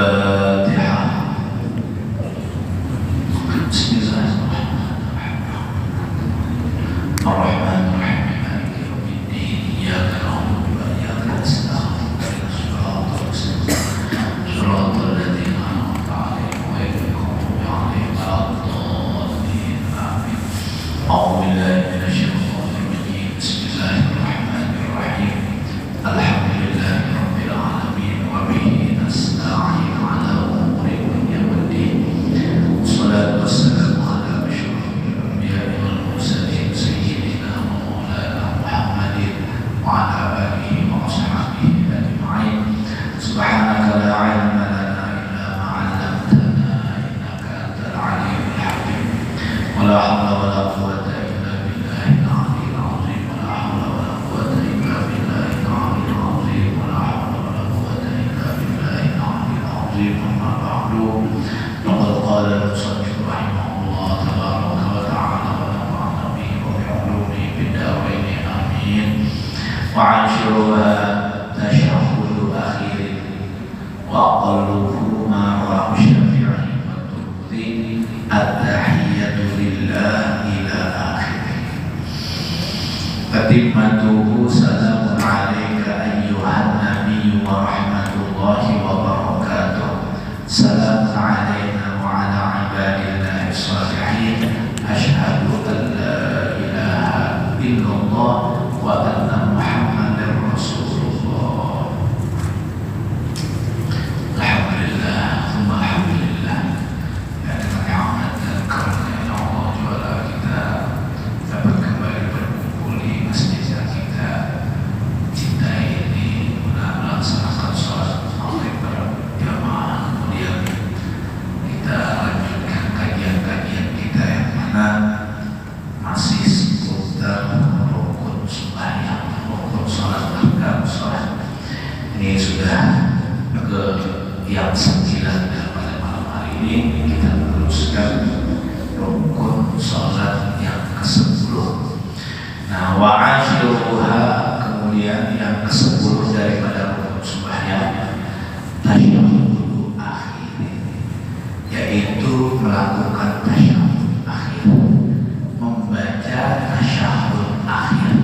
Al-Fatihah. Bismillahirrahmanirrahim. Maliki yaumiddin. Iyyaka na'budu wa iyyaka nasta'in. Ihdinas siratal mustaqim. Shiratal ladzina an'amta 'alaihim ghairil maghdubi 'alaihim waladdallin. Amin. A'udzu billahi minasyaitonir rajim. Bismillahirrahmanirrahim. Alhamdulillahi rabbil alamin wa bihi nasta'in 'ala umuri dunya waddin. Wassalatu wassalamu ala asyrafil anbiya'i wal mursalin sayyidina wa maulana Muhammadin wa ala alihi wa ashabihi ajma'in. Subhanaka la 'ilma lana illa ma 'allamtana innaka antal 'alimul hakim. Wa la hawla wa la quwwata illa billahil 'aliyyil 'azim. Wa la hawla wa la quwwata illa billahil 'aliyyil 'azim. Wa la hawla wa la quwwata illa billahil 'aliyyil 'azim. Amma ba'du. Laqad qala al-musannif rahimahullah tabaraka wa ta'ala wa nafa'ana bihi wa bi 'ulumihi fid darain amin. Wa 'ashruha tashahhudu akhir wa aqalluhu ma rawahu Syafi'i wa Tirmidzi at-tahiyyatu lillah ila akhirih. Fatimatuhu salamun 'alaika ayyuhan nabiyyu wa rahmatullahi wa barakatuh. Salamun 'alaina wa 'ala 'ibadillahi shalihin. Asyhadu an la ilaha illallah wa anna Muhammadar Rasulullah. Alhamdulillah, thumma alhamdulillah. Ya, dengan rahmat dan karunia Allah Ta'ala kita dapat kembali berkumpul di masjid yang kita cintai ini guna melaksanakan sholat maghrib berjamaah. Kemudian kita lanjutkan kajian-kajian kita yang mana masih seputar rukun sembahyang, rukun sholat, ahkam sholat. Ini sudah ke yang 9 dan pada malam hari ini kita meneruskan rukun sholat yang ke-10. Nah, wa 'ashruha, kemudian yang ke-10 daripada rukun sembahyang tasyahhud akhir, yaitu melakukan tasyahhud akhir, membaca tasyahhud akhir,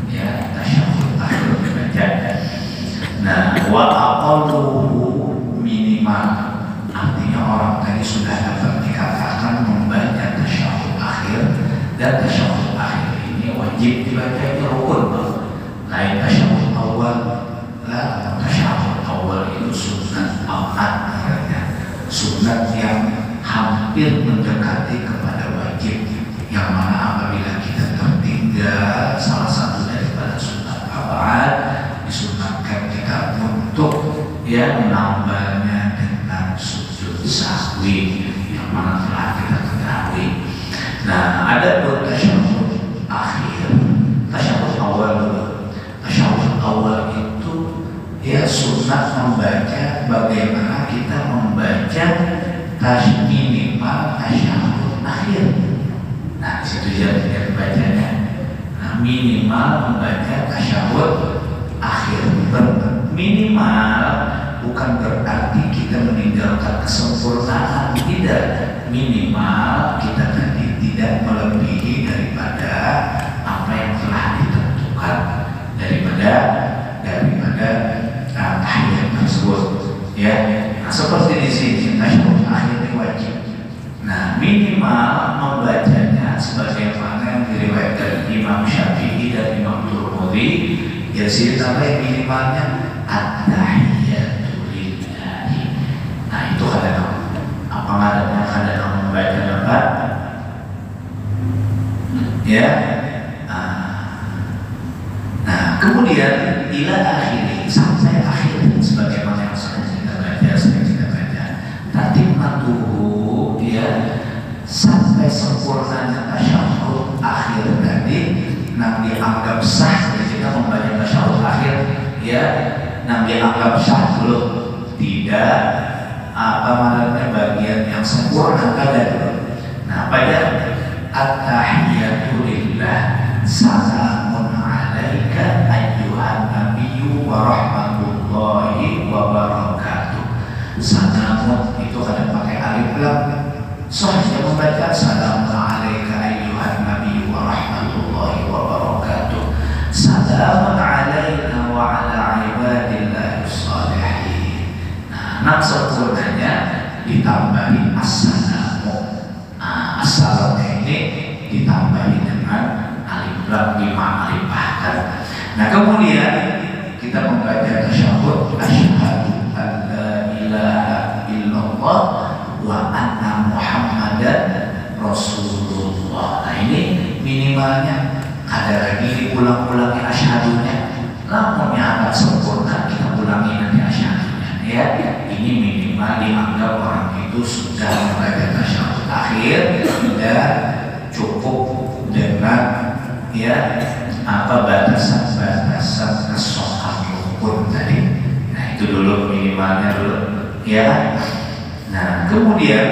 ya, tasyahhud akhir dibaca. Nah, wa aqalluhu, minimal, artinya orang tadi sudah dapat dikatakan membaca tasyahhud akhir, dan tasyahhud akhir ini wajib dibaca, itu rukun. Lain tasyahhud awal, lah tasyahhud awal itu sunat awal, sunat yang hampir mendekati kepada wajib, yang mana apabila kita tertinggal salah satu daripada sunat awal, disunatkan kita untuk menambahnya dengan sujud sahwi, yang mana telah kita ketahui. Nah, ada pun tasyahhud akhir, tasyahhud awal dulu. Tasyahhud awal itu sunat membaca bagaimana kita membaca minimal tasyahhud akhir. Nah, di situ jadi bacanya. Nah, minimal membaca tasyahhud akhir. Minimal bukan berarti kita meninggalkan kesempurnaan, tidak. Minimal kita tadi tidak melebihi daripada apa yang telah ditentukan daripada tahiyat tersebut, ya. Nah, seperti di sini tasyahhud akhir ini wajib. Nah, minimal membacanya sebagaimana yang diriwayatkan Imam Syafi'i dan Imam Tirmidzi, ya, sini sampai minimalnya at-tahiyyatu lillahi. Nah, itu kadang apa ngarannya, kadang membaca apa? Ya. Nah, kemudian ila akhiri, sampai akhir, sebagaimana yang sudah kita baca. Tatimatuhu, ya, sampai sempurnanya tasyahhud akhir tadi, nah dianggap sah kita membaca tasyahhud akhir, ya. Nah, dianggap sah dulu, tidak bagian yang sempurna ada dulu. Nah, pada at-tahiyyatu lillah, salamun 'alaika ayyuhan nabiyyu wa rahmatullahi wa barakatuh. Salamun itu kadang pakai alif lam. Sahih membaca salamun alaika ayyuhan nabiyyu wa rahmatullahi wa barakatuh. Salamun alaina wa ala ibadillahi sholihin. Nah, sempurnanya ditambahi assalamu. Assalam ini ditambahi dengan alif lam dimakrifahkan. Nah, kemudian kita membaca tasyahud, asyhadu an la ilaha illallah wa anna muhammadan rasulullah. Nah, ini minimalnya ada lagi diulang-ulangi asyahadunya. Namun yang agak sempurna kita ulangi nanti asyahadunya. Ya, ini minimal dianggap orang itu sudah membaca tasyahud akhir dan cukup dengan batasan kesokan rukun tadi. Nah, itu dulu minimalnya dulu ya. Nah, kemudian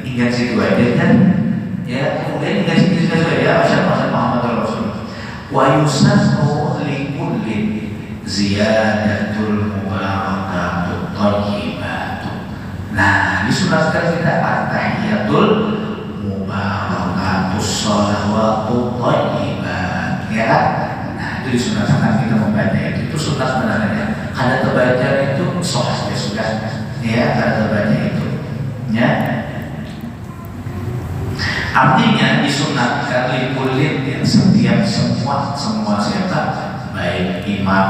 ingat situ aja kan ya. Kemudian ingat situ saja asyhadu Muhammad Rasulullah wa yusannu likullin ziyadatul mubarakatut thayyibatut. Nah, disunatkan kita at-tahiyatul mubarakatus shalawatut thayyibat ya. Nah, itu disunatkan kita membaca itu sunat sebenarnya. Ada terbaca itu sahih ya sudah ya, ada terbaca itu ya. Artinya disunatkan likulin yang setiap semua siapa, baik imam,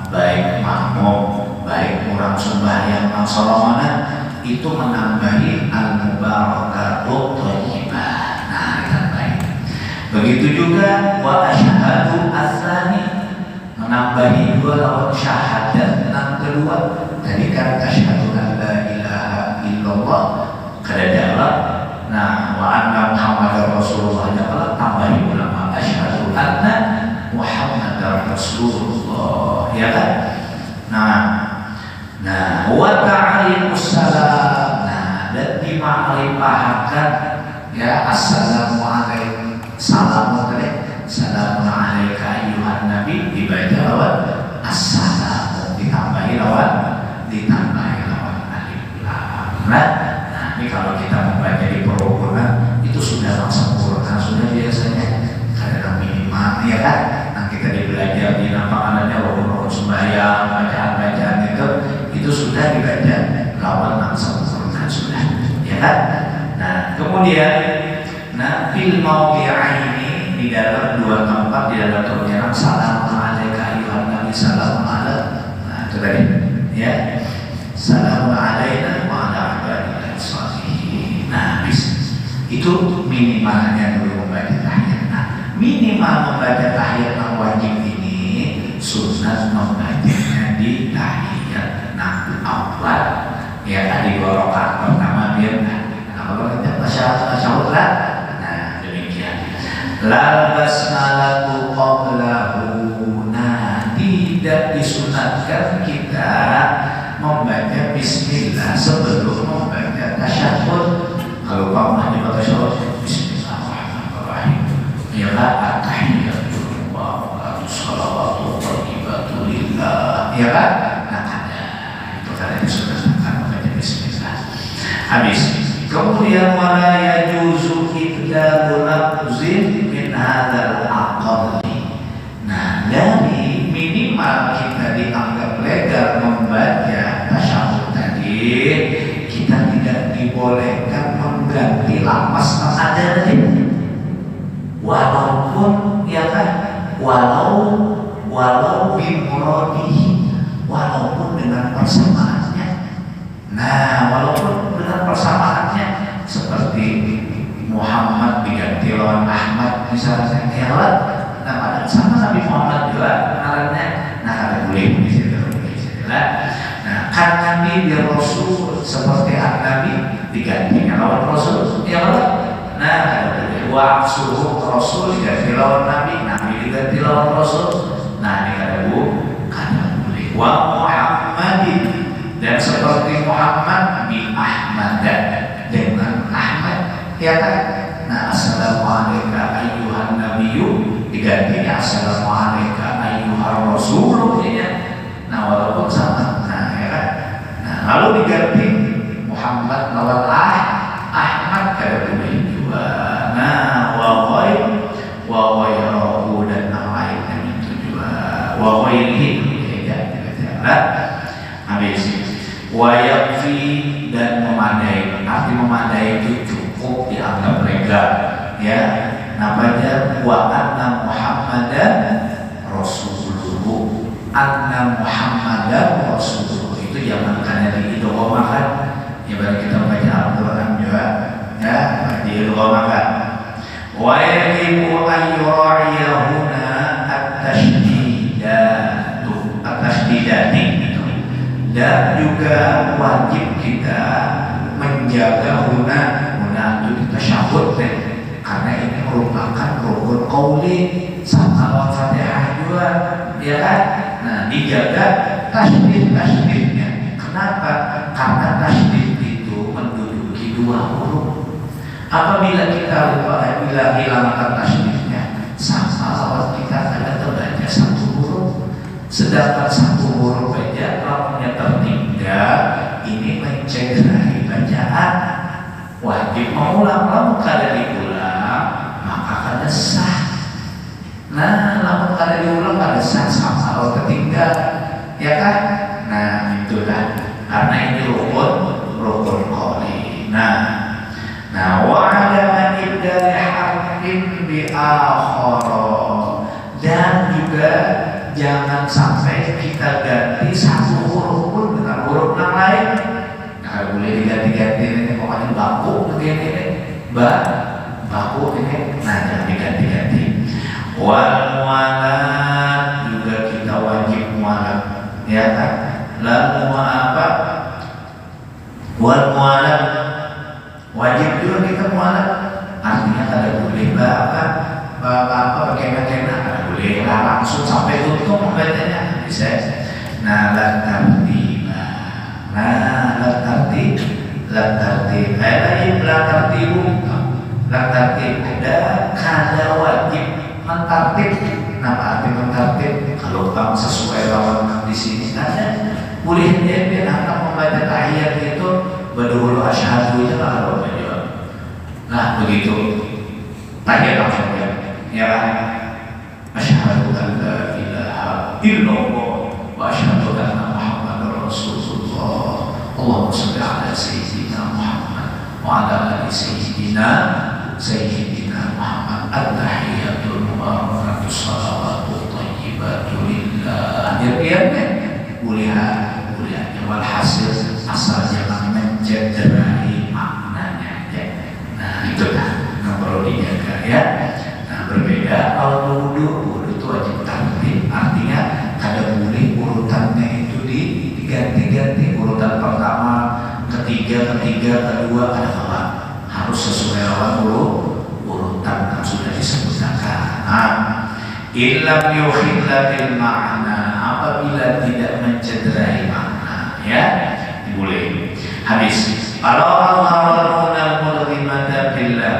baik makmum, baik orang sembahyang salaman itu menambahi al-mubarakatut thayyibah. Nah, ditambahi. Begitu juga wa asyhadu ats-tsani, menambahi dua lawan syahadat yang kedua. Tadi kan asyhadu an la ilaha illallah kada dalam. Nah, wa anna muhammadar rasulullah jalla tambahi ulama asyhadu anna muhammadar rasulullah ya kan. Nah wa ta'alimus salam. Nah, dan dimakrifahkan ya assalamualaikum. Salamun alaika ayyuhan nabi dibaca lawan assalamu ditambahi lawan alif lam. Nah, ini kalau kita membaca di perukunan itu sudah sempurna, sudah biasanya kadang minimal ya kan. Nah, kita belajar di nampakannya rukun sembahyang, bacaan-bacaan itu sudah dibaca lawan sempurna sudah ya kan. Nah, kemudian fil mawdi'aini di dalam dua tempat di dalam terjemah salamun alaika ayyuhan nabi salamun ala. Nah, itu tadi ya. Salamun alaina wa ala ibadillahi sholihin. Nah, itu minimalnya dulu membaca tahiyat. Nah, minimal membaca tahiyat yang wajib ini sunat membacanya di tahiyat awal. Ya, tadi dua rakaat pertama dia kalau kita tasyahud lah. Nah, demikian. La basmalatu qablahu. Nah, tidak disunatkan kita membaca bismillah sebelum membaca tasyahud. Kalau pernah dibaca tasyahud bismillahirrahmanirrahim. Ya la at-tahiyyatu wa as-salawatu thayyibatu lillah. Ya kan? Nah, itu kan disunatkan membaca bismillah. Habis. Kemudian wala yajuzu ibdalul lafzin min hadzal aqalli. Nah, dari minimal kita dianggap legal membaca tasyahud tadi, kita tidak dibolehkan mengganti lafaz yang ada tadi. Walaupun ya kan, walau bimuradihi, walaupun dengan persamaannya. Nah, walaupun dengan persamaannya seperti Muhammad diganti lawan Ahmad misalnya, ya kan? Nah, pada sama Nabi Muhammad juga ngarannya. Nah, ada boleh di situ. Nah, kan Nabi dia Rasul seperti Nabi digantinya lawan Rasul, ya kan? Nah, ada boleh. Wa suruh Rasul diganti lawan Nabi, Nabi diganti lawan Rasul. Nah, ini ada boleh. Wa Muhammadin, dan seperti Muhammad bi Ahmad dengan Ahmad, ya kan? Nah, assalamualaikum ayyuhan nabiyyu digantinya assalamualaikum ayyuhar rasul ya. Nah, walaupun sama, nah ya kan. Nah, lalu diganti Muhammad lawan Ahmad kada boleh juga. Nah, wa ghairuhu dan yang lainnya itu juga. Wa ghairihi ya. Habis wa yakfi dan memadai. Arti memadai itu cukup dianggap legal ya. Namanya wa anna Muhammadan Rasulullah. Anna Muhammadan Rasulullah itu zaman karena diidghamakan ya, bagi kita baca Al-Quran juga ya, diidghamakan. Wa yajibu an yura'iyahuna at-tashdidati dan juga wajib kita menjaga huna itu tasyahud karena ini merupakan rukun qauli sama Al-Fatihah juga ya kan. Nah, dijaga tasydidnya. Kenapa? Karena tasydid itu menduduki dua huruf. Apabila kita hilangkan tasydidnya, sama lawan kita ada terbaca satu huruf. Sedangkan satu huruf saja lawannya tertinggal, ini mencederai bacaan. Wajib mengulang, lamun kada diulang maka kada sah. Nah, lamun kada diulang kada sah sama kalau tertinggal ya kan. Nah, itulah karena ini rukun qauli. Nah wa ala ibdal harfin bi akhara dan juga jangan sampai kita ganti satu huruf pun dengan huruf yang lain. Nah, boleh diganti-ganti ini pokoknya baku begini baku ini. Nah, jangan diganti-ganti. Wal mualat juga kita wajib mualat ya kan. Lalu apa? Wal mualat wajib juga kita mualat. Artinya kada boleh apa bagaimana kada boleh langsung sampai tutup membacanya bisa. Nah, la tartib dan kada wajib mentartib. Nah, arti mentartib kalau bang sesuai lawan di sini ada boleh dia anak membaca tahiyat itu berdahulu asyhadu itu kalau beliau. Nah, begitu tahiyat langsung ya kan. Asyhadu an la ilaha illallah wa asyhadu anna Muhammadar Rasulullah. Allahumma shalli ala sayyidina Muhammad wa ala ali sayyidina Muhammad. At-tahiyatul mubarakatuh salawatu thayyibatu lillah. Akhirnya boleh walhasil asal jangan mencederai maknanya ya. Nah, itulah yang perlu dijaga ya. Nah, berbeda kalau wudu itu wajib tartib, artinya kada boleh urutannya itu diganti-ganti. Urutan pertama, ketiga, kedua kada kalah. Harus sesuai lawan urutan yang sudah disebutkan. Illam yukhilla bil makna, apabila tidak mencederai makna ya boleh. Habis kalau al-haramuna al-mulzimata billah,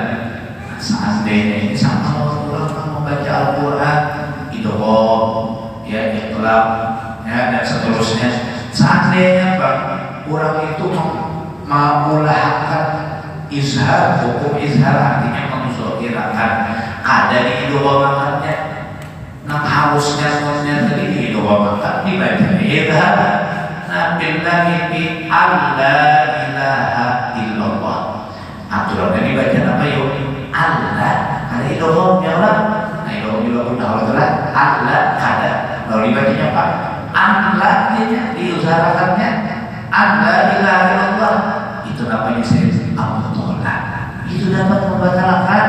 seandainya ini sama orang membaca Al-Quran idgham ya, iqlab ya dan seterusnya, seandainya Pak orang itu memulahakan izhar, hukum izhar artinya mengzahirkan kada diidghamakannya. Nah, harusnya semuanya tadi diidghamakan dibaca izhar. Nah, billahi bi alla ilaha illallah. Aturannya dibaca apa yuk? Allah ada idghamnya lah. Nah, idgham juga pun Allah Allah kada. Lalu dibacanya apa? Allah nya diuzharakannya alla ilaha illallah. Itu namanya Allah. Itu dapat membatalkan.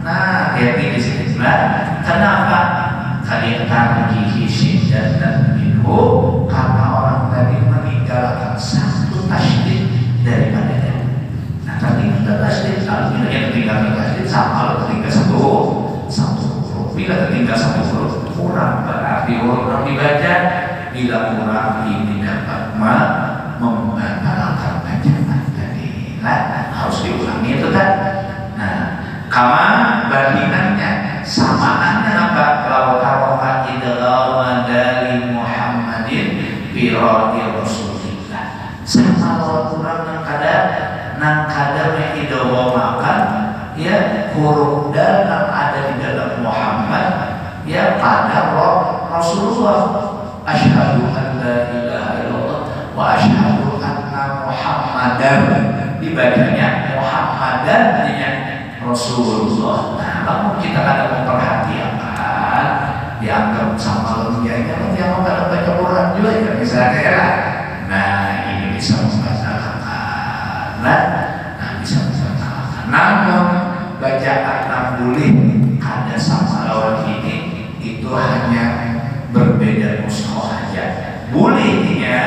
Nah, hati di sini. Kenapa? Kalian tarkihi syiddan minhu, karena orang tadi meninggalkan satu tasydid daripadanya. Nah, tadi kita tasydid, kalau yang tertinggal tasydid sama kalau tertinggal satu huruf. Bila tertinggal satu huruf kurang, berarti huruf yang dibaca. Bila kurang ini dapat membatalkan bacaan tadi. Nah, harus diulangi itu kan. Nah, kama bandingannya samaannya apa? Kalau tarokat idgham dari Muhammadin fi radi Rasulillah, sama lawan kurang yang kada nang kadang idoghomakan ya huruf dal yang ada di dalam Muhammad ya pada Rasulullah. Asyhadu an la ilaha illallah wa asyhadu anna Muhammadan, dibacanya Muhammadan dengan Rasulullah. Nah, kalau kita kadang memperhatikan dianggap sama lembaga yang kadang baca Quran juga ya misalnya ya. Nah, ini bisa membatalkan. Nah, bisa membatalkan. Namun bacaan nambulih ada sama lawan ini itu hanya berbeda mushaf saja. Bolehnya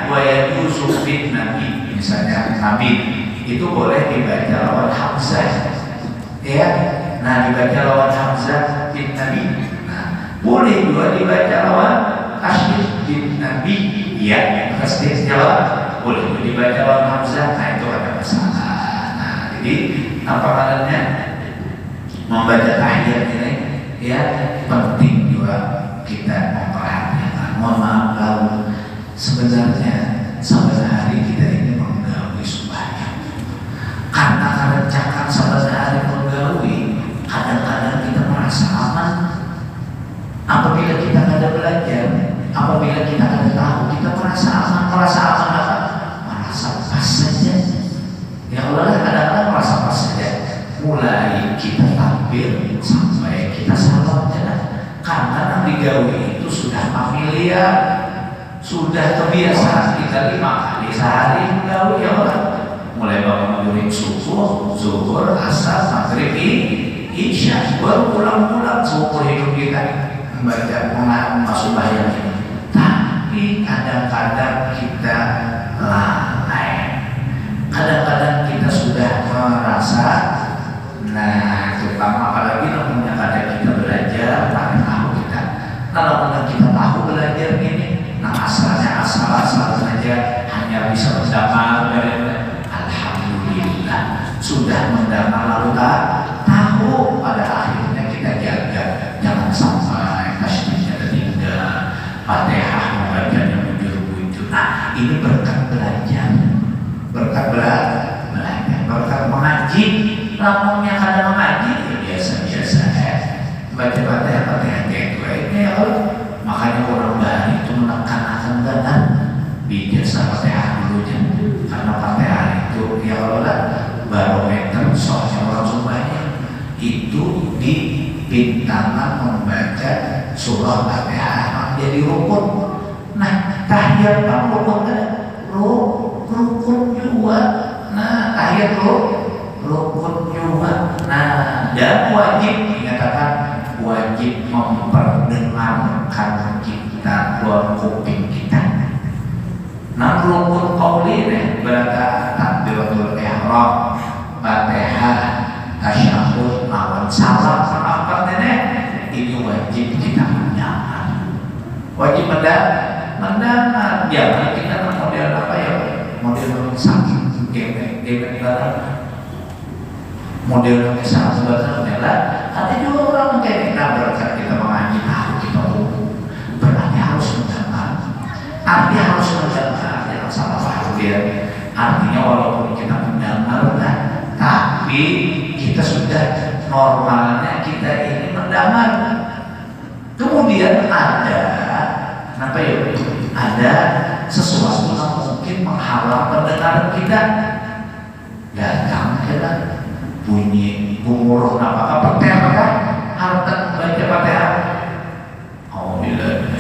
wa yajuzu bin nabi, misalnya nabi itu boleh dibaca lawan hamzah. Ya. Nah, dibaca lawan hamzah bin nabi. Nah, boleh juga dibaca lawan tasydid bin nabi. Ya, tasydid jawab boleh dibaca lawan hamzah. Nah, itu ada masalah. Nah, jadi apa maknanya membaca tahiyat ini ya penting juga kita memperhatikan. Mohon maaf kalau sebenarnya saban hari kita ini menggawi sembahyang. Karena cakap saban hari menggawi, kadang-kadang kita merasa aman. Apabila kita ada belajar, apabila kita ada tahu, kita merasa aman. Merasa aman apa? Merasa pas saja. Ya Allah, kadang-kadang merasa pas saja. Mulai kita tampil sampai kita salam jalan. Karena yang digawi itu sudah familiar, sudah kebiasaan kita 5 kali sehari menggawi ya Allah. Mulai bangun during subuh, zuhur, asar, maghrib, isya, baru pulang-pulang seumur hidup kita membaca masuk bayang ini. Tapi kadang-kadang kita lalai, kadang-kadang kita sudah merasa. Nah, terutama apalagi namanya kadang kita belajar, paling tahu kita. Kalau kita tahu belajar ini, nah asalnya asal saja hanya bisa mendamar dari alhamdulillah sudah mendamar lalu tahu pada akhirnya kita jaga jangan sampai tasydidnya tertinggal, Fatihah membacanya bujur-bujur. Nah, ini berkat belajar, berkat berkat mengaji. Lampungnya kadang mengaji ya biasa-biasa ya. Baca-baca itu ya makanya orang baru itu menekan akan biasa Fatihah dulunya, karena Fatihah itu ya Allah barometer soalnya orang sembahyang itu dipintakan membaca surah Fatihah jadi rukun. Nah, tahiyat kan rukun kan? Rukun juga. Nah, tahiyat rukun juga. Nah, dan wajib dikatakan wajib memperdengarkan kita keluar kuping kita. Nah, rukun qauli berkata takbiratul ihram, Fatihah, tasyahud, lawan salam apa ini wajib kita mendengar. Wajib mendengar. Jangan kita model apa ya? Model sakit game model misalnya sebenarnya ada juga orang kayak kita berkat kita mengaji tahu kita berarti harus mendengar. Artinya harus mendengar, jangan salah paham dia. Artinya walaupun kita mendengar tapi kita sudah normalnya kita ini mendengar. Kemudian ada apa ya? Ada sesuatu yang mungkin menghalang pendengaran kita. Datang kita bunyi gumuruh apakah petir kan? Harta baca Fatihah. Alhamdulillah.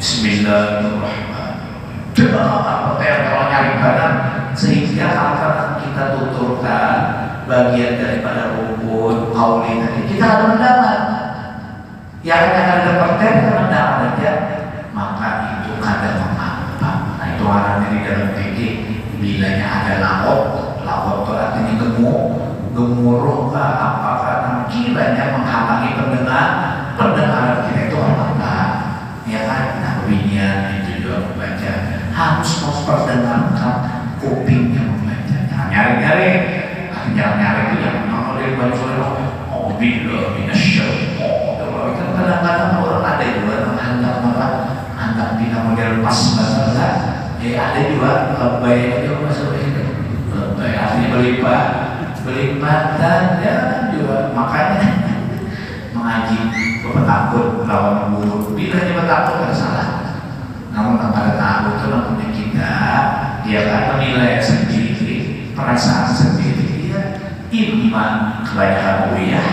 Bismillahirrahmanirrahim. Coba petir kalau nyari badan sehingga akan kita tuturkan bagian daripada rukun qauli tadi kita ada mendengar. Yang ada petir kita mendengar aja, maka itu kadang mengapa. Nah, itu arahnya di dalam fikih bilanya ada laot itu artinya gemuruh apakah kiranya menghalangi pendengaran kita itu apa? Ya kan? Nah, bunyian itu juga membaca harus memperdengarkan kupingnya membaca. Jangan nyari-nyari. Nyari-nyari itu yang menolak baca oh bila minasyaitonir rajim. Kadang-kadang orang ada juga anggap bila model pas bahasa ada juga baik itu masuk itu lebay artinya berlipat dan ya juga makanya mengaji bertakut lawan guru. Bila dia bertakut tidak salah, namun pada takut itu namanya kita dia akan menilai sendiri, perasaan sendiri dia iman kebanyakan kuliah,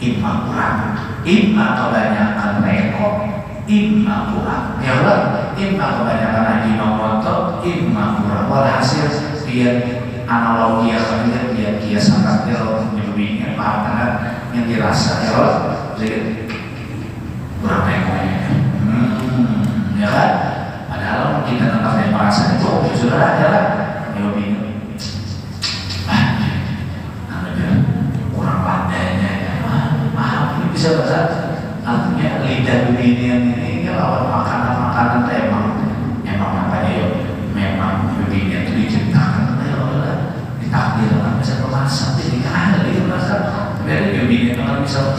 iman kurang, iman kebanyakan rekor, iman kurang. Ya Allah, iman kebanyakan haji nomoto, iman kurang. Walhasil biar analogi yang dia sangat nyebutnya paham yang dirasa ya Allah, jadi kurang rekornya. Ya kan? Padahal kita tetap yang merasa itu sudah ada lah. Ya bingung. Kurang pandainya ya. Maaf, ini bisa bahasa artinya lidah dunia ini lawan makanan emang namanya ya memang dunia itu diciptakan ya Allah ditakdirkan bisa memasak jadi ada dia masak dari dunia itu kan bisa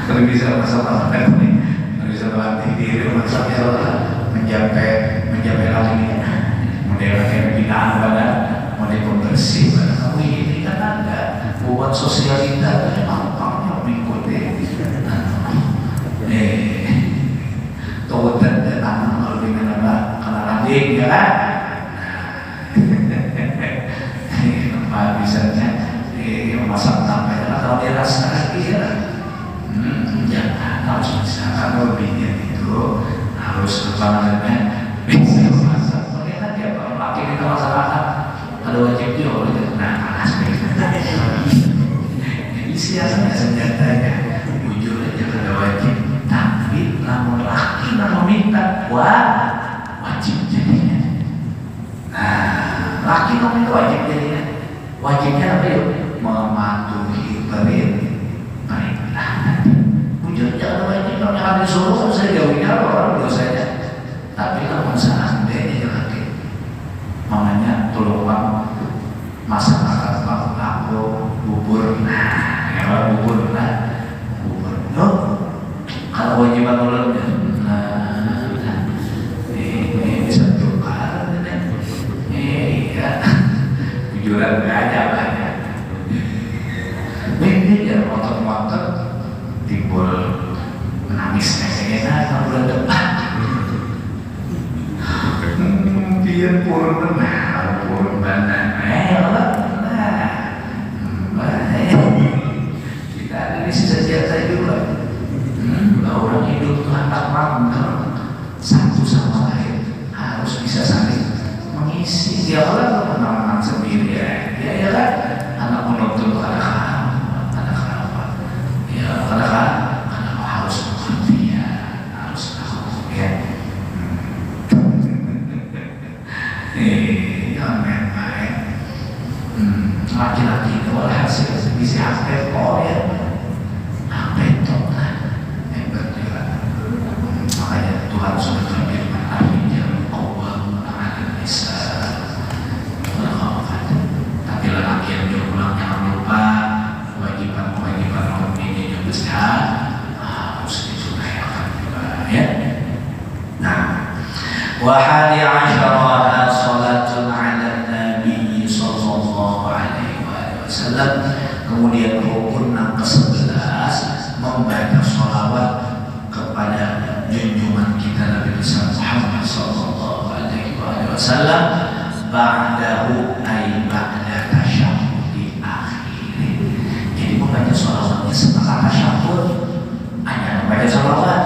kalau bisa masak apa nih bisa melatih diri masak ya Allah mencapai lagi model kayak binaan badan model pembersih badan kamu ini kan ada buat sosialita memang mengikuti tokotan dan kalau dengan apa karena landing ya kan apa bisanya masak sampai kalau dia rasa lagi ya harus bisa kalau lebihnya itu harus apa namanya bisa masak melihat ya kalau laki kita masyarakat ada wajib juga nah isiannya senjatanya jujur aja ada wajib tapi namun laki namun minta wajib jadinya. Nah laki namun minta wajib jadinya. Wajibnya apa yuk? Mematuhi perintah. Wujudnya ada wajib kalau yang disuruh saya jauhnya orang dosanya. Tapi kalau seandainya laki mamanya tolong masak aku bubur bubur kalau wajiban ulangnya ini bisa tukar iya jujuran banyak ini dia motor timbul menangis kayaknya kalau bulan depan dia purun kita ada di sisa jatah juga. Orang hidup itu hantar satu sama lain harus bisa saling mengisi. Dia orang pengalaman sendiri ya kan anak menuntut anak apa ya anak harus mengerti ya harus tahu ya jangan main-main laki-laki itu hasil bisa HP ya HP total makanya Tuhan sudah berfirman ar-rijalu qawwamuna 'alan nisa. Tapi lelaki yang berulang jangan lupa kewajiban kaum ini yang besar harus ditunaikan juga ya. Nah, wa hadi 'asyara salatun 'ala nabi sallallahu alaihi wasallam. Kemudian rukun yang ke-11 membaca sholawat kepada junjungan kita Nabi besar Muhammad sallallahu alaihi wasallam ba'dahu ay ba'da tasyahhud akhir. Jadi membaca sholawatnya setelah tasyahhud hanya membaca sholawat.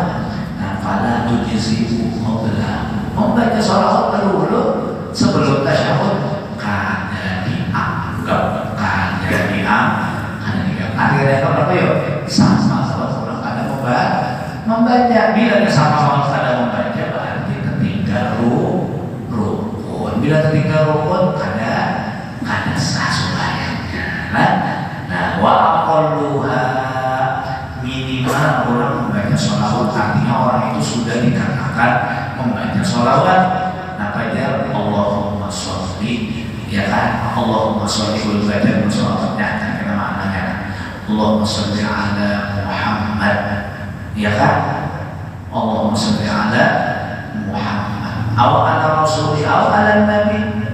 Nah, fala tujzi'u qabla. Membaca sholawat dulu sebelum tasyahhud kada dianggap akhirnya apa yuk sama orang kada membaca bila sama kada membaca berarti ketika rukun bila ketika rukun kada sah sembahyangnya nah wa aqalluha minimal orang membaca sholawat artinya orang itu sudah dikatakan membaca sholawat nah pada Allahumma sholli ya kan Allahumma sholli wal badan sholawatnya karena maknanya Allahumma sholli ala Muhammad ya kan Allahumma sholli ala Muhammad aw ala Rasuli aw ala Nabi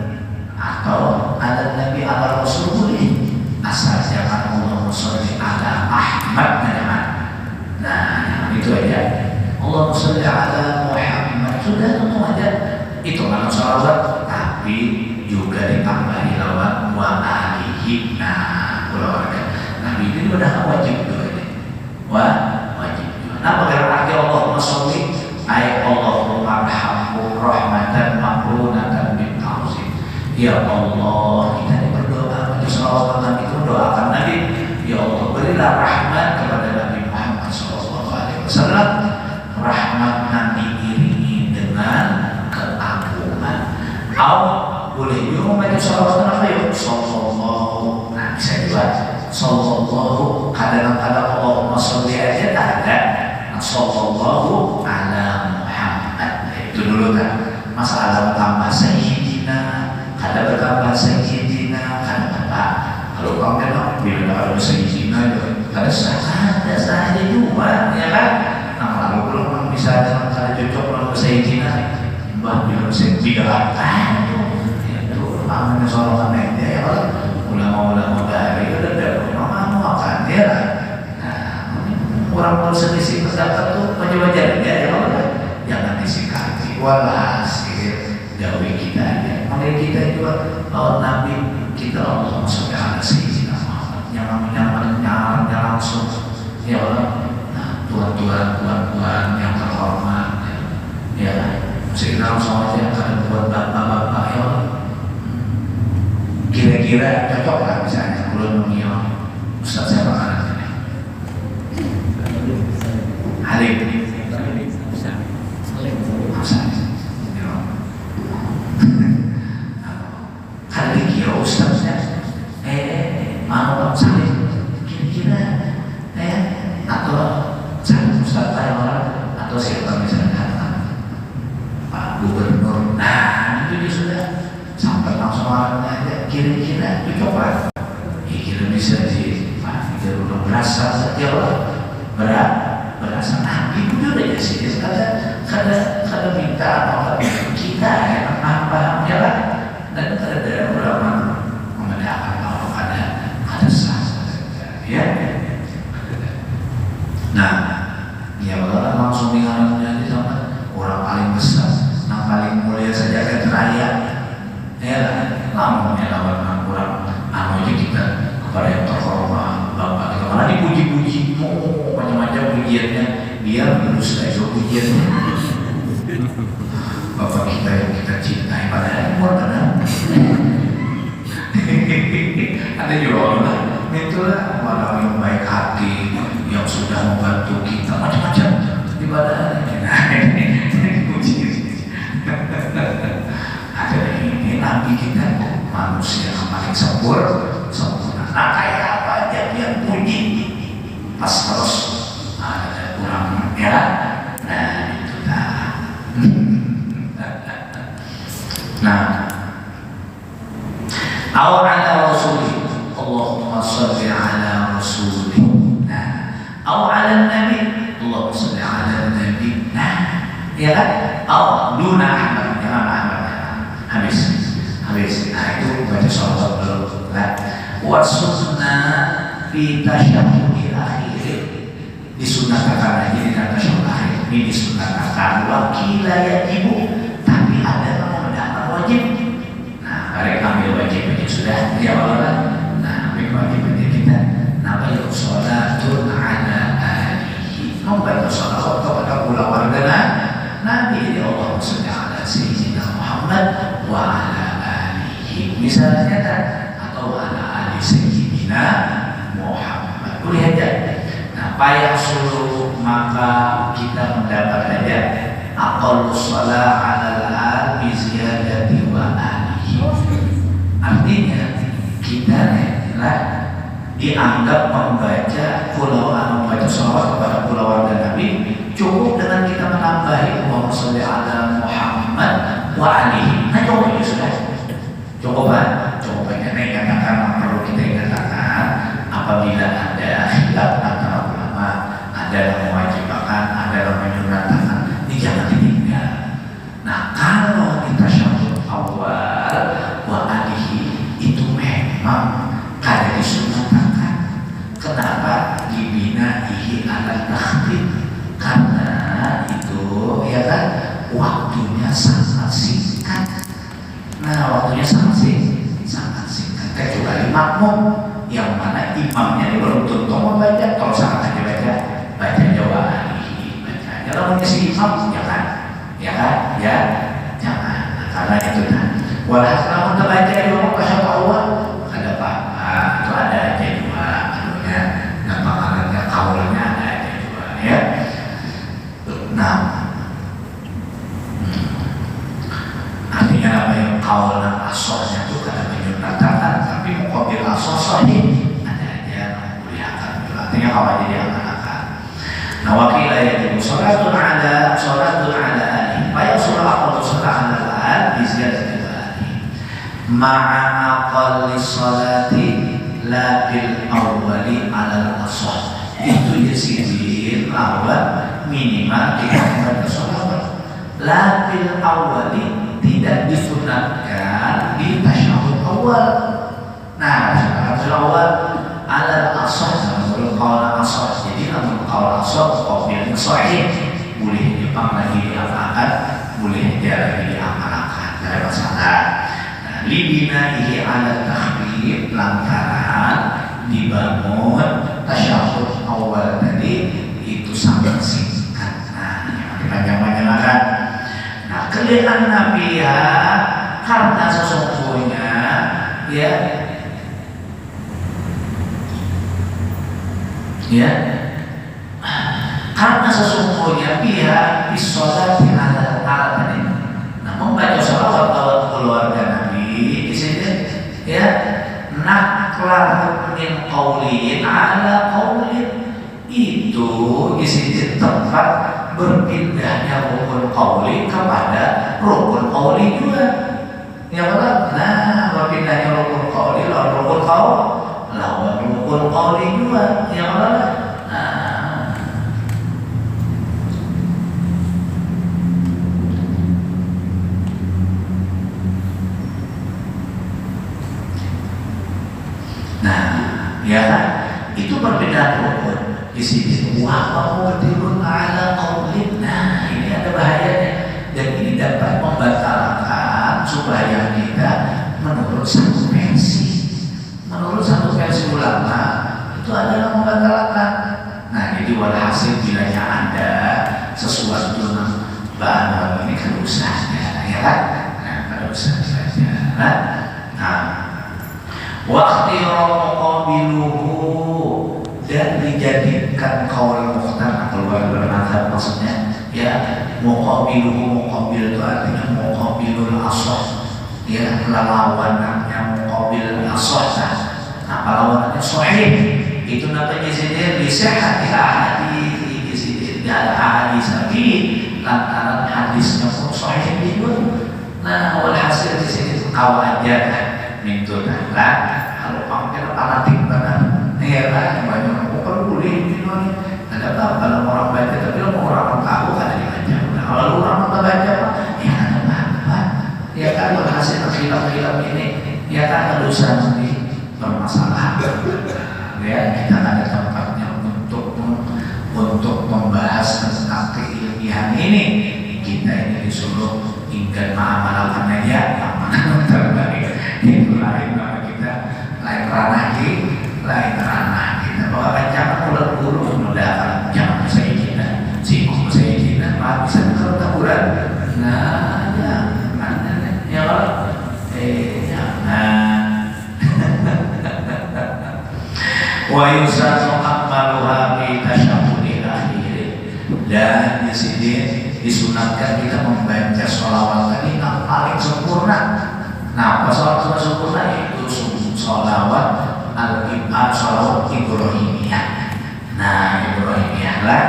wa alihi. Nah, keluarga Nabi ini udah wajib juga ini. Wajib juga. Nah, bagaimana arti Allahumma sholli? Ay Allahumma arhamhu rahmatan maqrunatan bil ta'zim. Ya Allah, kita ini berdoa baca salawat Nabi itu doakan Nabi. Ya Allah, berilah rahmat kepada Nabi Muhammad sallallahu alaihi wasallam. Rahmat Nabi iringi dengan keagungan. Boleh juga membaca salawat Nabi sallallahu. Nah, bisa juga sallallahu, kadang-kadang Allahumma sholli aja tak ada. Sallallahu ala Muhammad. Itu dulu kan. Masalah bertambah sayyidina, kada bertambah sayyidina, kada apa. Kalau kamu kan bila ada sayyidina kada saja juga, ya kan? Nah, lalu belum bisa kada cocok kalau sayyidina, mbah bilang sayyidina itu namanya seorang media ya kan. Ulama-ulama dari ada makan ya. Orang selisih pendapat tuh wajar-wajar ya, jangan disikati. Walhasil jauhi kita aja. Makanya kita juga kalau Nabi kita Allahumma sholli ala sayyidina Muhammad, jangan langsung ya Allah. Nah, tuan-tuan yang terhormat ya, Sayyidina Rasulullah yang akan buat bapak-bapak ya Allah. Kira-kira cocok lah misalnya kalau dunia Ustaz siapa kan? Halim kan dikira ustaznya mau saling kira-kira atau saling ustaz orang atau siapa misalnya Pak Gubernur. Nah itu dia sudah sampai langsung orangnya aja kira-kira itu coba kira bisa di kita udah berasa setiap berasa Nabi itu udah sih kada minta apa kita ya apa ya lah dan ada ulama membedakan bahwa ada sah ya. Nah ya Allah langsung dialami sama orang paling besar yang paling mulia saja kan raya ya lah langsung lawan orang aja kita kepada yang terhormat bapak kita malah dipuji-puji macam-macam pujiannya biar terus aja pujiannya bapak kita yang kita cintai padahal umur kan ada juga orang itulah orang yang baik hati yang sudah membantu kita macam-macam di badannya. Ini puji ada ini Nabi kita manusia yang paling sempurna. Nah kayak apa aja yang puji pas terus ada kurang ya. Nah itu dah. Nah awal ala Rasulih Allahumma salli ala Rasulih. Nah awal ala Nabi Allahumma salli ala Nabi. Nah ya kan awal duna Ahmad jangan Ahmad habis. Nah itu baca salawat dulu kan. Wasunnah fi tasyahhudil akhir disunahkan aja di tasyahhud akhir ini disunahkan wakila yajibu tapi ada yang mengadakan wajib. Nah mereka ambil wajib aja sudah ya Allah. Nah ambil wajib aja kita namanya sholatun ala alihi membaca sholawat kepada keluarga Nabi ya Allah salli ala sayyidina Muhammad wa ala alihi misalnya kan atau ala ali sayyidina Muhammad boleh aja. Nah payah suruh maka kita mendapat aja aqallu shalah ala al biziyadati wa alihi. Artinya kita lah dianggap membaca sholawat kepada keluarga Nabi cukup dengan kita menambahi Allahumma sholli ala Muhammad wa alihi. Nah cukup itu sudah cukup ini katakan perlu kita katakan apabila ada khilaf antara ulama ada yang mewajibkan ada yang menyunnahkan ini jangan ditinggal. Nah kalau kita syahud awal wa alihi itu memang kada disunnahkan. Kenapa? Dibinaihi ala takhfif karena itu ya kan waktunya sangat singkat. Nah waktunya sangat sangat singkat. Kecuali makmum yang mana imamnya ini belum tentu membaca, kalau sangat aja baca jawab baca. Kalau mengisi imam jangan, ya kan? Ya jangan. Nah, karena itu kan. Walau kalau terbaca di rumah pasal awal ada apa? Itu ada aja juga, anunya, namanya kaulnya ada aja juga, ya. Nah, artinya apa yang kaulan asornya itu kadang menyunatkan, tapi muqabil asor ini ada aja kelihatan. Artinya kalau jadi akan. Nah, wakil ayat itu sholatul ala ali, bayar sholat atau sholat ala di ziyadah ma'a aqalli sholati la bil awwali ala al-asah. Itu Yazidin lawan minimal kita membaca sholawat la bil awwali, tidak disunatkan di tasyahud awal. Nah, tasyahud awal ala al-asah menurut qaul al-asah. Jadi menurut qaul al-asah qaulnya sahih, boleh Jepang lagi diamalkan, boleh dia lagi diamalkan, tidak ada masalah. Libinaihi ala takhfif, lantaran dibangun tasyahud awal tadi itu sangat singkat. Nah, panjang-panjang kan. Nah, kelihatan Nabi ya, karena sesungguhnya karena sesungguhnya pihak bisolati ala tadi. Nah, membaca sholawat awal keluarga Nabi di sini ya, naklah min qaulin ala qaulin, itu di sini tempat berpindahnya rukun qauli kepada rukun qauli juga. Ya kan? Nah, berpindahnya rukun qauli lawan rukun qauli juga. Ya kan? Ya kan? Itu perbedaan rukun di sini. Wa qaulun ala qaulin. Nah, ini ada bahayanya, dan ini dapat membatalkan supaya kita menurut satu versi ulama itu adalah membatalkan. Nah, jadi walhasil bilanya ada sesuatu bahan ini kan usahanya, ya kan? Nah, pada usaha saja. Nah, waktu muqabiluhu, dan dijadikan qaul mukhtar keluar bermadzhab, maksudnya ya muqabiluhu, muqabil itu artinya muqabilul asah, ya lawannya muqabil asah. Nah, lawannya sahih itu namanya sini disahati hadis, di sini ada hadis lagi lantaran hadisnya pun sahih juga. Nah, walhasil di sini kawan aja kan minta lah. Kalau pakai fanatik benar, ya kan, banyak orang kalau boleh gitu, ada apa kalau orang baca, tapi kalau orang tahu kan dibaca. Nah, kalau orang tak baca, ya ada apa? Ya kan, hasil film ini, ya kan, dosa nanti bermasalah. Ya, kita ada tempatnya untuk membahas tentang keilmihan ini. Kita ini disuruh ingin mengamalkan aja yang mana terbaik. Itu lain kita. Lain ranah kita bahwa jangan ulang guru mudah jangan saya kita maaf bisa kalau taburan. Nah, jangan ya kalau jangan wa yusatu akmaluha bi tasyahhudil akhir, dan di sini disunatkan kita membaca sholawat tadi yang paling sempurna. Nah, sholawat sempurna itu sholawat sholawat Ibrahimiyah. Nah, Ibrahimiyah lah.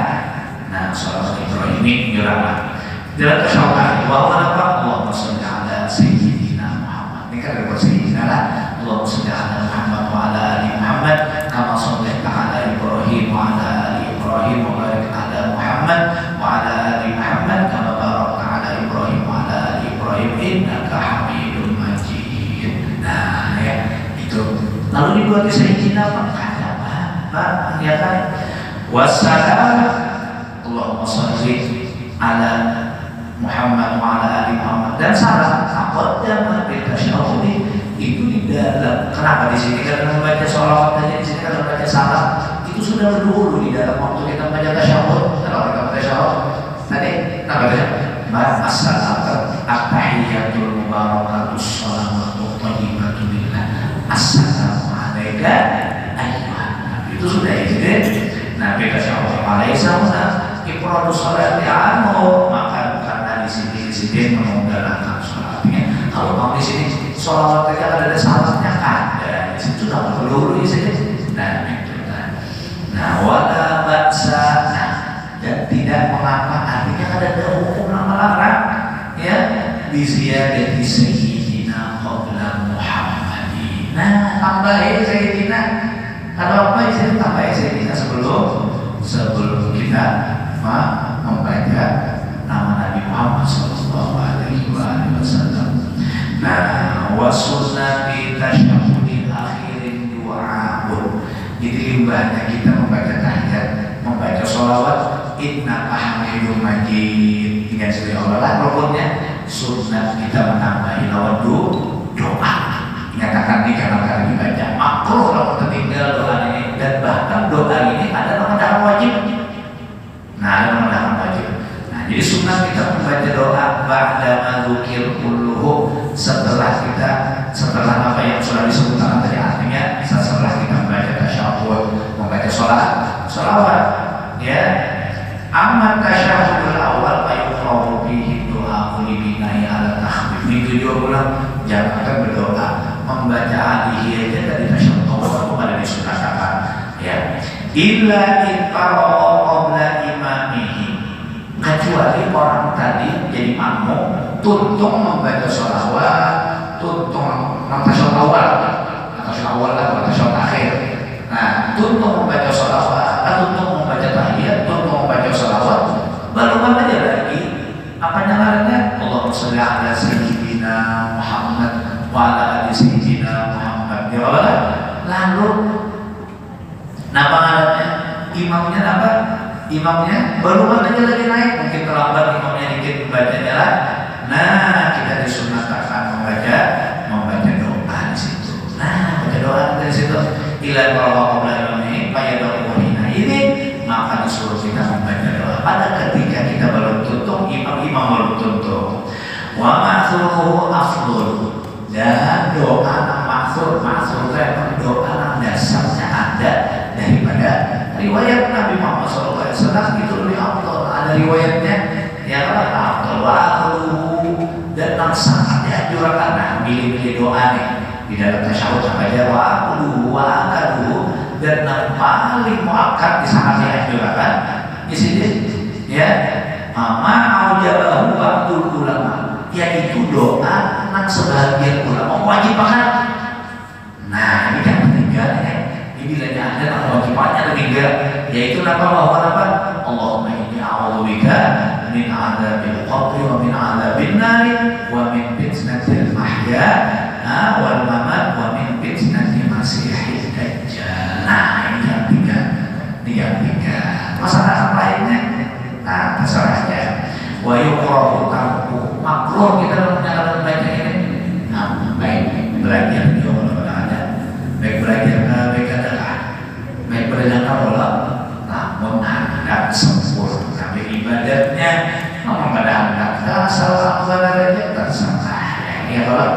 Nah, sholawat Ibrahimiyah jurang. Dalam sholawat bahwa apa? Allahumma sholli ala sayyidina Muhammad. Ini kan ada sayyidina lah. Allahumma sholli ala Muhammad wa ala ali Muhammad kama shallaita ala Ibrahim wa ala ali Ibrahim wa barik ala Muhammad wa ala ali Muhammad kama barakta ala Ibrahim wa ala ali Ibrahim innaka Hamidum Majid. Nah, ya itu. Lalu dibuat di sayyidina Pak, ya kan? Wassalam Allahumma sholli ala Muhammad wa ala ali Muhammad, dan salam taqaddama bil tasyahhud itu Kenapa di sini kan membaca sholawat dan di sini kan membaca salam? Itu sudah berdahulu di dalam waktu kita membaca tasyahud. Kalau kita membaca tasyahud tadi apa ya? Assalamu at-tahiyyatul mubarakatus salawatu thayyibatu billah. Assalamu alayka ayyuhan nabi. Itu sudah ya. Nabi tasyahud alaihissalam ifradus sholati anhu, maka karena di sini menggalakkan sholatnya. Kalau mau di sini sholawat kita ada salatnya ada, di situ sudah berdahulu di sini. Nah itu kan. Nah wala baksa, dan tidak mengapa, artinya ada hukum lama larang ya biziyadati sayyidina qabla Muhammadin. Nah tambahin sayyidina, kalau apa itu tambahin sayyidina sebelum kita membaca nama Nabi Muhammad sallallahu alaihi wasallam. Nah wasunnati tasyahhudil akhirin du'a'un. Jadi limbahnya kita membaca tahiyat, membaca sholawat, inna hamidum majid. Ingat sekali Allah rukunnya sunnah kita menambahi lawan doa. Nyatakan di kanan kali dibaca makruh kalau tertinggal doa ini, dan bahkan doa ini ada nama wajib. Nah ada nama wajib. Nah jadi sunnah kita membaca doa ba'da madzukir kulluhu, setelah apa yang sudah disebutkan tadi, artinya setelah kita membaca tasyahud, membaca sholawat ya. Amma tasyahudul awal fayuqra'u fihi du'a kulibinai ala tahmid. Itu juga pulang jangan berdoa membaca alihiyah dari tasyahud awal, ada disunahkan ya. Illa in qara'a qabla imamihi, kecuali orang tadi jadi makmum tuntung membaca sholawat, tuntung tasyahud awal atau tasyahud akhir. Nah tuntung membaca sholawat, tuntung membaca tahiyat, tuntung membaca sholawat, baru aja lagi apa namanya, Allahumma sholli ala sayyidina Muhammad wa ala ali sayyidina Muhammad ya Allah. Lalu nama alatnya imamnya apa? Imamnya baru aja lagi naik, mungkin terlambat imamnya dikit bacanya lah. Nah kita disunahkan membaca doa di situ. Nah baca doa dari situ. Ila kalau ini pada doa ini, maka disuruh kita membaca doa pada ketika kita baru tutup, imam baru tutup. Wa ma'thuruhu afdul, dan doa ma'thur doa dasarnya ada daripada riwayat Nabi Muhammad SAW, itu lebih afdal. Ada riwayatnya yang afdal wa akhuruhu, dan sangat dianjurkan. Nah milih-milih doa nih di dalam tasyahud saja wa akhuruhu wa akaduhu, dan yang paling muakkad di sana dianjurkan di sini ya ma'aujabahu ba'dul ulama, yaitu doa yang sebagian ulama mewajibkan. Nah ini yang ketiga ya, ini bilanya ada yang wajibannya ketiga, yaitu bahwa Allahumma inni a'udzubika min adzabil qabri wa min adzabin nar wa min fitnatil mahya wal mamat wa min fitnatil masiihid dajjal. Nah ini yang tiga. Masalah lainnya terserahnya. Wa yuqra'u tarku, makruh kita menyalakan baca ini. Nah baik belajar di Allah ada, baik belajar baik adalah baik belajar Allah, namun hendak sempurna sampai ibadatnya memang pada hendak salah ibadahnya terserah ya Allah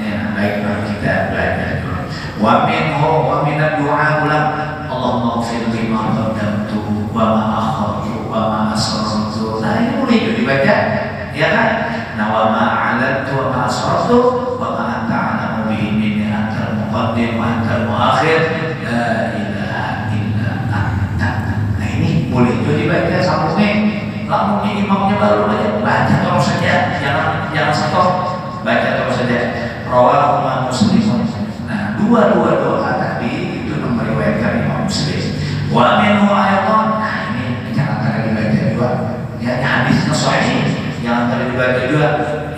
ya. Baik kita belajar dulu. Wa min ad-du'a ulam Allahumma ighfir li ma qaddamtu wa ma akhartu wa ma asrartu. Nah ini boleh dibaca ya kan. Nah wa ma 'alantu wa ma asrartu wa ma anta 'alamu bihi minni antal muqaddim wa antal muakhir la ilaha illa anta. Nah ini boleh juga dibaca sambungnya. Lamunnya imamnya baru baca terus saja, jangan stop, baca terus saja. Rawahu Muslim. Nah dua doa tadi itu meriwayatkan Imam Muslim. Wa minhu ayatan. Nah ini jangan tadi dibaca dua ya, hadisnya sahih, jangan tadi dibaca dua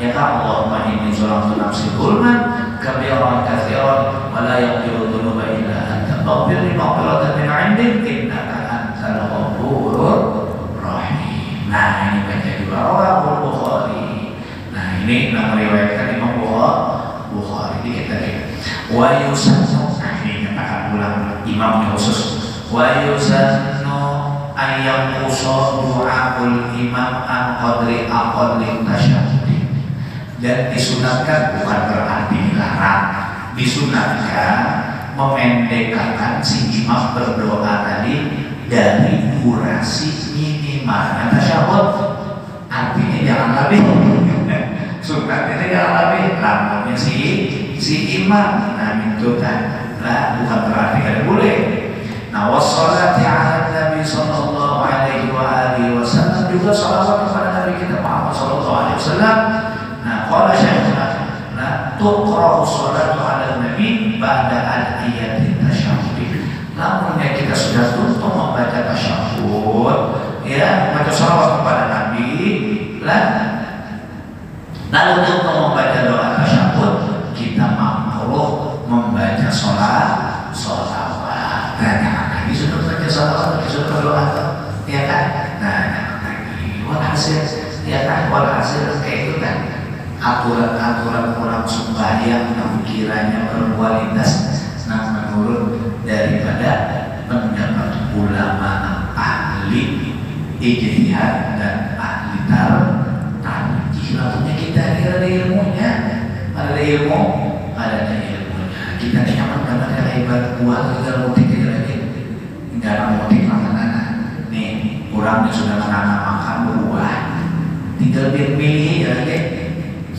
ya kan. Allahumma inni zalamtu nafsi dzulman kabiran katsiran wa la yaghfiru dzunuba illa anta faghfir li maghfiratan min 'indik innaka antal ghafurur rahim. Nah ini baca dua. Rawahu Bukhari. Nah ini meriwayatkan Imam Bukhari. Dikit tadi. wa yusannu, ini katakan ulang imamnya khusus, wa yusannu ayam usul du'aul imam an qadri aqalli tasyahudi, dan disunatkan bukan berarti dilarang, disunatkan memendekkan si imam berdoa tadi dari durasi minimalnya tasyahud. Artinya jangan lebih sunat itu jangan lebih lamanya si imam. Nah itu kan lah, bukan berarti kada boleh. Nah wassalati ala Nabi sallallahu alaihi wa alihi wasallam, juga salawat kepada Nabi kita Muhammad sallallahu alaihi wasallam. Nah qala syekhuna, nah tuqra'u sholatu ala Nabi ba'da al-ayati tasyahud. Namunnya kita sudah tutup membaca tasyahud, ya, baca salawat kepada Nabi, lalu untuk membaca doa tasyahud kita makruh membaca sholawat. Nah, lagi sudah baca sholawat, lagi sudah berdoa, ya kan? Nah, lagi walhasil, ya kan? Walhasil kayak itu kan aturan-aturan orang sembahyang yang kiranya berkualitas, nah menurut daripada pendapat ulama ahli ijtihad dan ahli tarjih. Lalunya kita ada ilmunya, ada ilmu, ada ilmunya. Kita nyaman banget ya ibarat buah, tinggal mutik aja lagi, tinggal mutik makanan. Nih, orangnya sudah menanam makan buah, tinggal pilih ya lagi.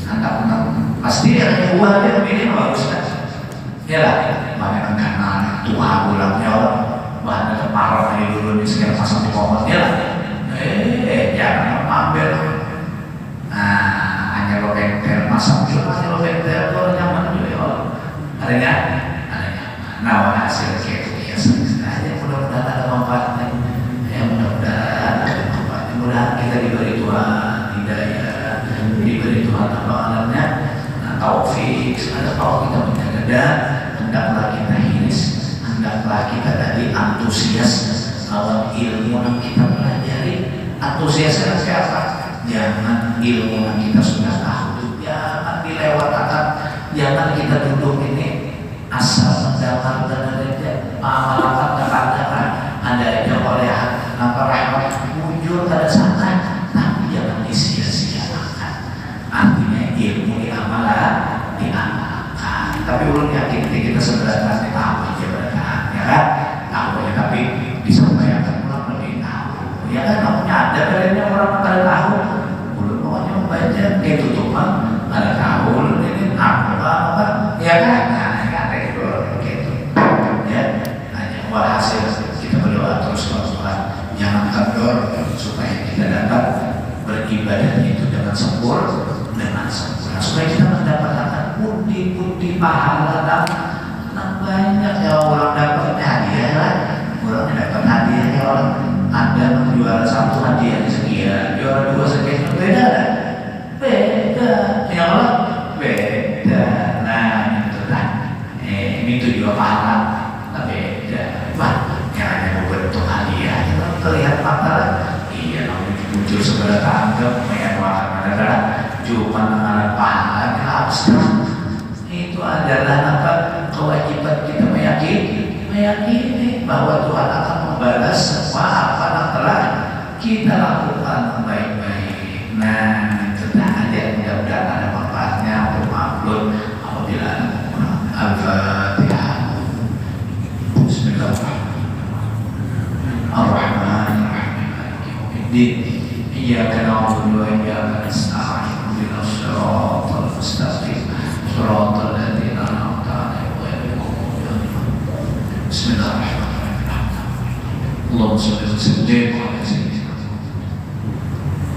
Antap-antap pasti ada buah dia pilih bagus kan? Ya lah, banyak karena Tuhan ulangnya orang bahan kemarau dari dulu di sekitar pasang di pohon dia lah. Jangan ambil. Nah, hanya lo bengkel masang dulu, hanya lo bengkel lo nyaman juga ya. Adanya. Nah, hasil kayak itu biasa aja. Mudah-mudahan ada manfaatnya. Ya mudah-mudahan ada manfaatnya. Mudah kita diberi Tuhan hidayah, diberi Tuhan apa-apanya. Nah, taufik. Ada kalau kita menjaga dan hendaklah kita hiris, hendaklah kita tadi antusias lawan ilmu yang kita pelajari. Antusiasnya siapa? Jangan ilmu yang kita sudah tahu, jangan dilewatkan, jangan kita duduk ini asal mendapat dan aja amalkan ada aja oleh apa rahmat muncul pada sana, tapi jangan disia-siakan. Artinya ilmu diamalkan. Tapi ulun yakin kita sebenarnya tahu aja berkat, ya kan? Tahu ya, tapi disampaikan ulang lebih tahu, ya kan? Namanya ada kalian orang pada tahu, ulun pokoknya membaca kayak tutupan, ada tahu ulun ini apa, ya kan? Nah, ada itu gitu, ya. Hanya walhasil kita berdoa terus Tuhan, jangan kendor supaya kita dapat beribadah itu dengan sempurna, supaya kita mendapatkan pundi-pundi pahala dan banyak ya orang dapat hadiah lah, orang dapat hadiah ya orang ada menjual satu hadiah sekian, jual dua sekian, beda lah, beda ya orang beda. Nah itu kan, ini juga pahala, tapi beda. Wah, yang hanya bentuk hadiah itu terlihat mata lah. Iya, muncul sebelah tangga, main makan ada cuma dengan pahala abstrak. Itu adalah apa? Kewajiban kita meyakini bahwa Tuhan akan membalas semua apa yang telah kita lakukan baik-baik. Nah, itu aja, mudah-mudahan ada manfaatnya untuk makhluk apabila Al-Fatihah. Bismillahirrahmanirrahim. Iyyaka na'budu wa iyyaka nasta'in. الصراط المستقيم صراط الذين أنعمت عليهم غير المغضوب عليهم. بسم الله الرحمن الرحيم. اللهم صل وسلم على سيدنا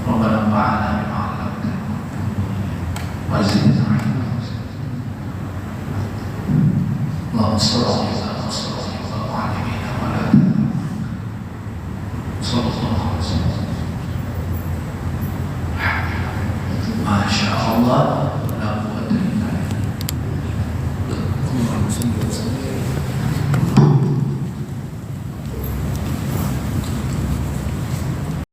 ربنا انفعنا بما علمتنا وزدنا علما. اللهم صل وسلم وعلمنا ولا صلى الله عليه وسلم. Masya Allah.